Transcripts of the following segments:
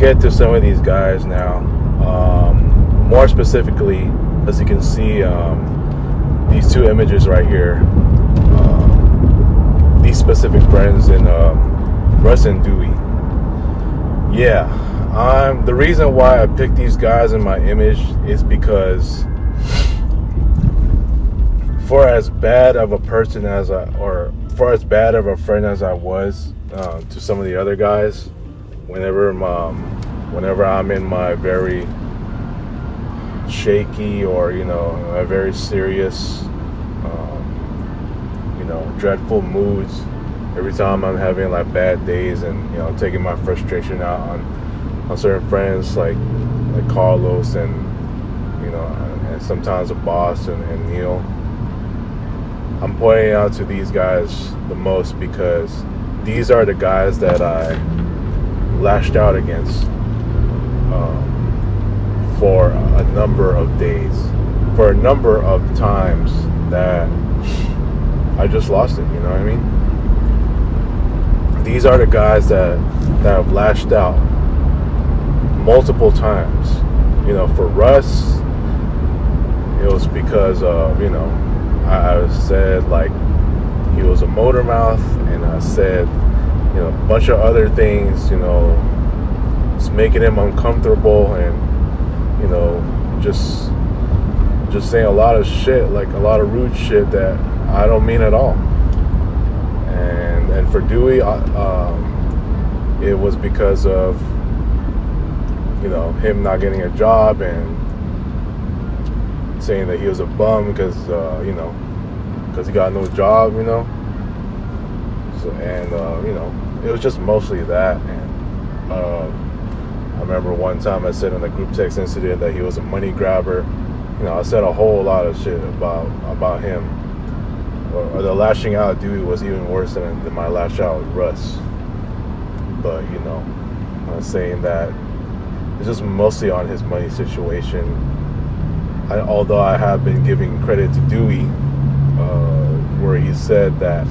get to some of these guys now. More specifically, as you can see, these two images right here. These specific friends in Russ and Duy. Yeah, the reason why I picked these guys in my image is because for as bad of a person as for as bad of a friend as I was to some of the other guys, whenever I'm in my very shaky or a very serious dreadful moods, every time I'm having like bad days and taking my frustration out on certain friends like Carlos and and sometimes a boss and Neil, I'm pointing out to these guys the most because these are the guys that I lashed out against for a number of days, for a number of times that I just lost it, you know what I mean? These are the guys that have lashed out multiple times. For Russ, it was because of, I said like he was a motor mouth, and I said, a bunch of other things, it's making him uncomfortable, and, just saying a lot of shit, like a lot of rude shit that I don't mean at all. And for Duy, it was because of him not getting a job and saying that he was a bum because he got no job, So it was just mostly that. And I remember one time I said in the group text incident that he was a money grabber. I said a whole lot of shit about him. Or the lashing out Duy was even worse than my lash out with Russ. But I'm saying that it's just mostly on his money situation. Although I have been giving credit to Duy, where he said that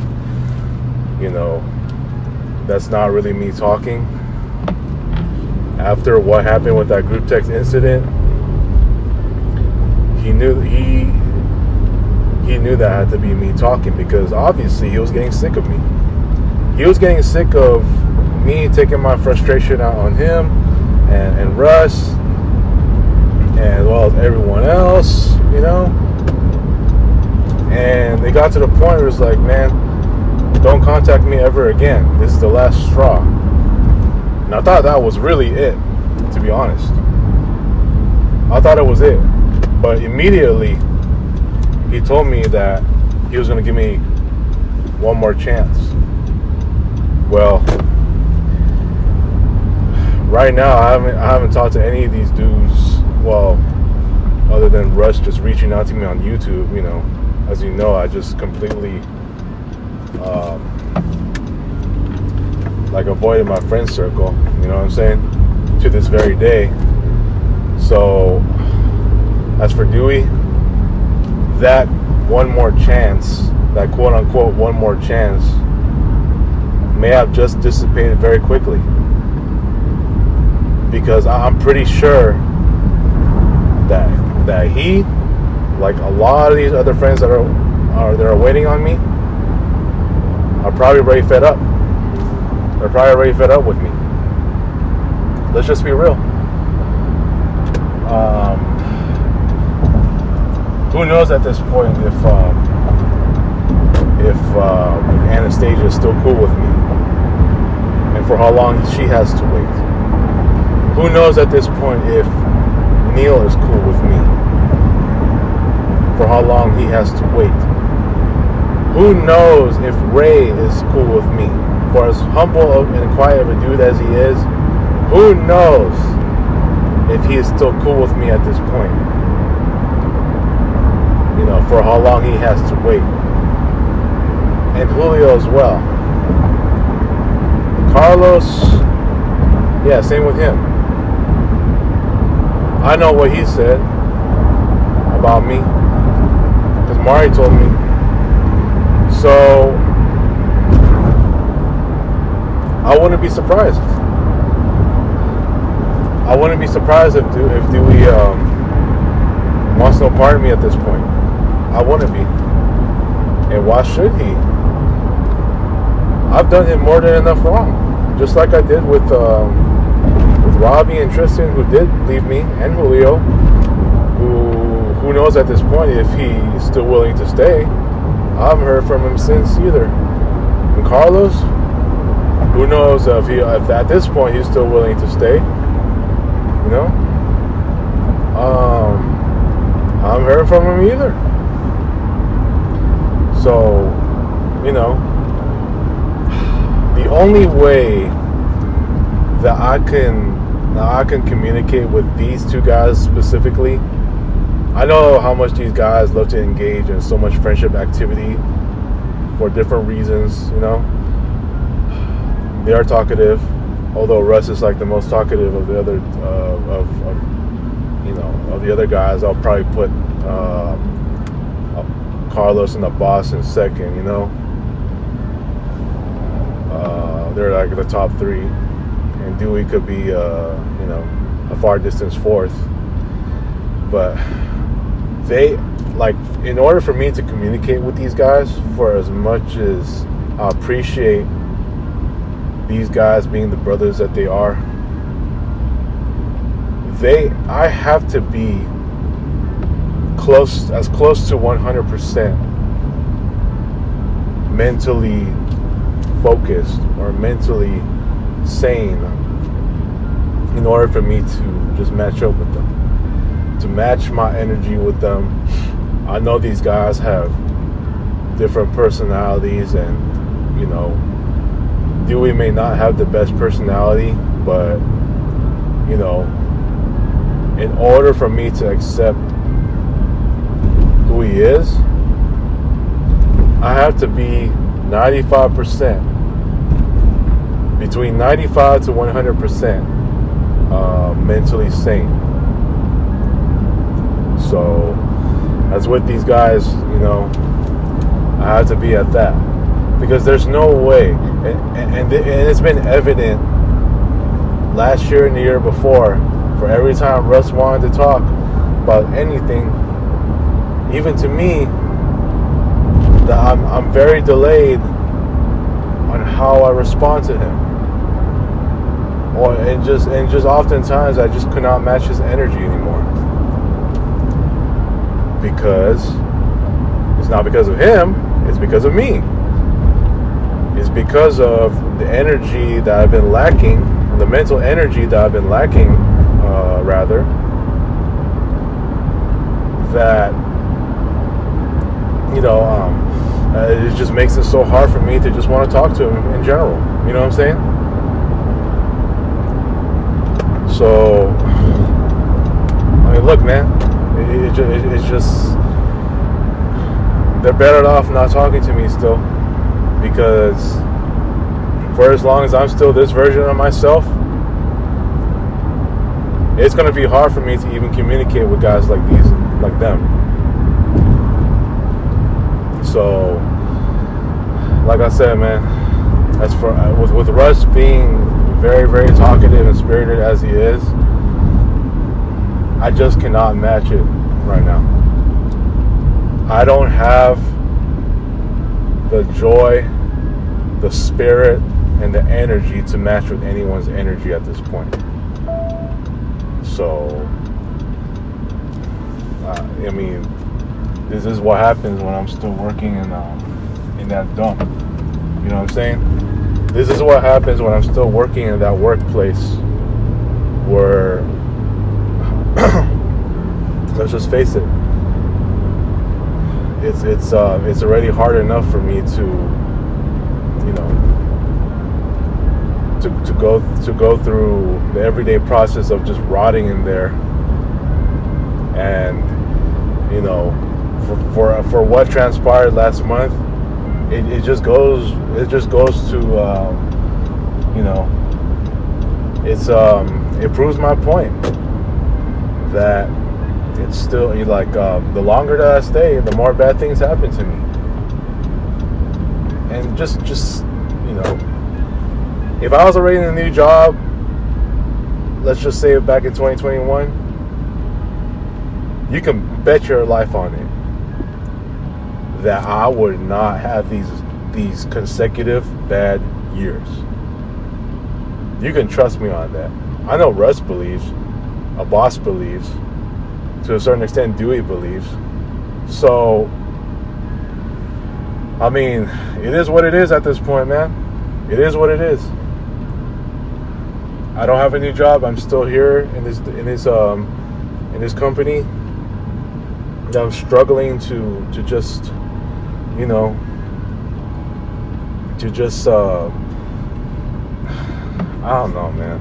that's not really me talking. After what happened with that group text incident, he knew that had to be me talking, because obviously he was getting sick of me. He was getting sick of me taking my frustration out on him and Russ, and as well as everyone else, And it got to the point where it was like, man, don't contact me ever again. This is the last straw. And I thought that was really it, to be honest. I thought it was it. But immediately, he told me that he was going to give me one more chance. Well, right now, I haven't talked to any of these dudes, well, other than Russ just reaching out to me on YouTube. As you know, I just completely avoided my friend circle, you know what I'm saying, to this very day. So as for Duy, that one more chance, that quote unquote one more chance, may have just dissipated very quickly, because I'm pretty sure that he, like a lot of these other friends that are waiting on me, are probably already fed up. They're probably already fed up with me. Let's just be real. Who knows at this point if Anastasia is still cool with me, and for how long she has to wait. Who knows at this point if Neil is cool with me, for how long he has to wait. Who knows if Ray is cool with me, for as humble and quiet of a dude as he is. Who knows if he is still cool with me at this point, for how long he has to wait. And Julio as well. Carlos, yeah, same with him. I know what he said about me, because Mari told me. So I wouldn't be surprised. I wouldn't be surprised if Dewey wants no part of me at this point. I wouldn't be. And why should he? I've done him more than enough wrong. Just like I did with Robbie and Tristan, who did leave me, and Julio, who knows at this point if he's still willing to stay. I haven't heard from him since either. And Carlos, who knows if at this point he's still willing to stay. You know? I haven't heard from him either. So, you know, the only way that I can communicate with these two guys specifically, I know how much these guys love to engage in so much friendship activity for different reasons, you know. They are talkative, although Russ is like the most talkative of the other of the other guys. I'll probably put Carlos and the boss in second, you know. They're like the top three, and Dewey could be a far distance fourth. But they, like, in order for me to communicate with these guys, for as much as I appreciate these guys being the brothers that they are, I have to be as close to 100% mentally focused or mentally sane in order for me to just match up with them, to match my energy with them. I know these guys have different personalities, and you know, Dewey may not have the best personality, but you know, in order for me to accept who he is, I have to be 95%, between 95 to 100% mentally sane. So as with these guys, you know, I have to be at that, because there's no way, and it's been evident last year and the year before, for every time Russ wanted to talk about anything, even to me, that I'm very delayed on how I respond to him, and just oftentimes I just could not match his energy anymore, because it's not because of him, it's because of me. It's because of the energy that I've been lacking, the mental energy that I've been lacking, rather, that, you know, it just makes it so hard for me to just want to talk to him in general. You know what I'm saying? So, I mean, look, man, it's just, they're better off not talking to me still, because for as long as I'm still this version of myself, it's going to be hard for me to even communicate with guys like them. So, like I said, man, as for with Russ being very, very talkative and spirited as he is, I just cannot match it right now. I don't have the joy, the spirit, and the energy to match with anyone's energy at this point. So, I mean, this is what happens when I'm still working in that dump. You know what I'm saying? This is what happens when I'm still working in that workplace where, let's just face it, it's already hard enough for me to, you know, to go through the everyday process of just rotting in there, and you know, for what transpired last month, it just goes to you know, it proves my point that it's still like the longer that I stay, the more bad things happen to me. And just you know, if I was already in a new job, let's just say back in 2021, you can bet your life on it that I would not have these consecutive bad years. You can trust me on that. I know Russ believes, a boss believes, to a certain extent Duy believes. So, I mean, it is what it is at this point, man. It is what it is. I don't have a new job. I'm still here in this company. I'm struggling to just, you know, I don't know, man.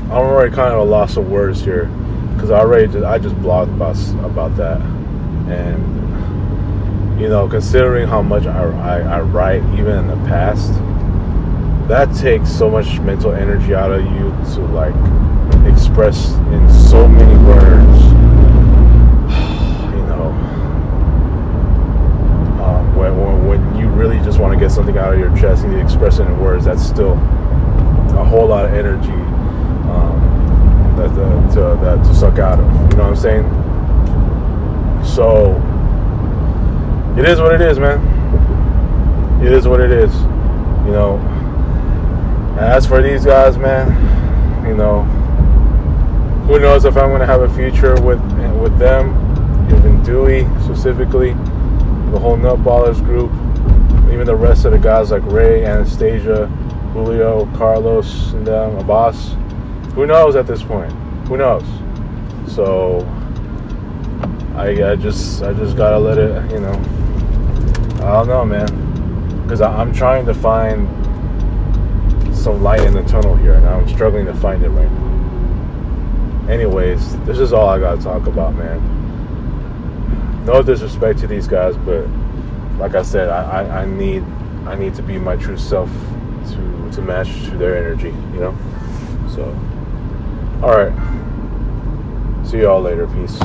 I'm already kind of a loss of words here, because I just blogged about that, and you know, considering how much I write even in the past, that takes so much mental energy out of you to like express in so many words. You know, when you really just want to get something out of your chest and you express it in words, that's still a whole lot of energy to suck out of. You know what I'm saying? So it is what it is, man. It is what it is. You know. As for these guys, man, you know, who knows if I'm going to have a future with them, even Duy specifically, the whole Nutballers group, even the rest of the guys like Ray, Anastasia, Julio, Carlos, and them, Abbas. Who knows at this point? Who knows? So I just gotta let it, you know. I don't know, man, because I'm trying to find some light in the tunnel here, and I'm struggling to find it right now. Anyways, this is all I gotta talk about, man. No disrespect to these guys, but like I said, I need to be my true self to match to their energy, you know. So, all right. See y'all later. Peace.